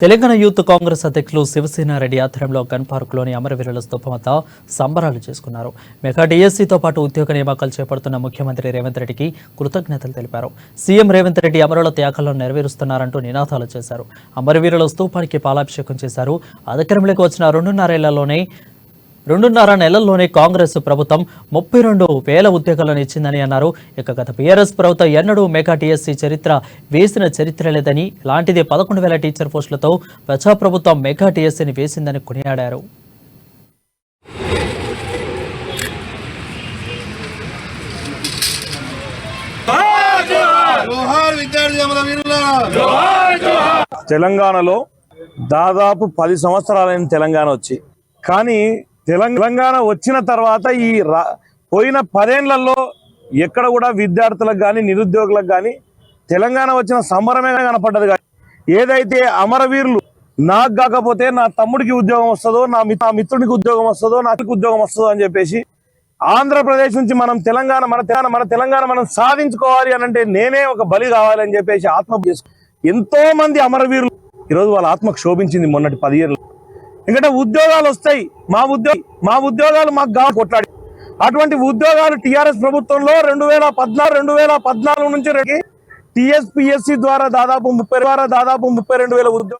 Telangana youth Congress అధ్యక్షులు శివసేన రెడ్డి ఆధ్వర్యంలో gun పార్కులోని అమరవీరుల స్తూపం వద్ద సంబరాలు చేసుకున్నారు. మెగా డిఎస్సీతో పాటు ఉద్యోగ నియామకాలు చేపడుతున్న ముఖ్యమంత్రి రేవంత్ రెడ్డికి కృతజ్ఞతలు తెలిపారు. సీఎం రేవంత్ రెడ్డి అమరుల త్యాగాలను నెరవేరుస్తున్నారంటూ నినాదాలు చేశారు. అమరవీరుల స్తూపానికి పాలాభిషేకం చేశారు. అధికారంలోకి వచ్చిన రెండున్నర నెలల్లోనే కాంగ్రెస్ ప్రభుత్వం 32,000 ఉద్యోగాలను ఇచ్చిందని అన్నారు. ఇక గత బీఆర్ఎస్ ప్రభుత్వం ఎన్నడూ మెగా టీఎస్సీ చరిత్ర వేసిన చరిత్ర లేదని, ఇలాంటిది 11,000 టీచర్ పోస్టులతో ప్రజాప్రభుత్వం మెగా టీఎస్సీని వేసిందని కొనియాడారు. తెలంగాణలో దాదాపు 10 సంవత్సరాలైన తెలంగాణ వచ్చి, కానీ తెలంగాణ వచ్చిన తర్వాత ఈ పోయిన 10 ఏళ్లలో ఎక్కడ కూడా విద్యార్థులకు కానీ నిరుద్యోగులకు కానీ తెలంగాణ వచ్చిన సంబరమే కనపడ్డది. కానీ ఏదైతే అమరవీరులు నాకు కాకపోతే నా తమ్ముడికి ఉద్యోగం వస్తుందో, నా మిత్రుడికి ఉద్యోగం వస్తుందో, నాకు ఉద్యోగం వస్తుందో అని చెప్పేసి ఆంధ్రప్రదేశ్ నుంచి మన తెలంగాణ మనం సాధించుకోవాలి అని అంటే నేనే ఒక బలి కావాలని చెప్పేసి ఆత్మహత్య ఎంతో మంది అమరవీరులు ఈరోజు వాళ్ళ ఆత్మకు శోభించింది మొన్నటి 10 ఏళ్ళు. ఎందుకంటే ఉద్యోగాలు వస్తాయి, మా ఉద్యోగాలు మాకు కావాలి కొట్లాడి. అటువంటి ఉద్యోగాలు టీఆర్ఎస్ ప్రభుత్వంలో 2014 నుంచి టీఎస్పీఎస్సీ ద్వారా దాదాపు 32,000 ఉద్యోగాలు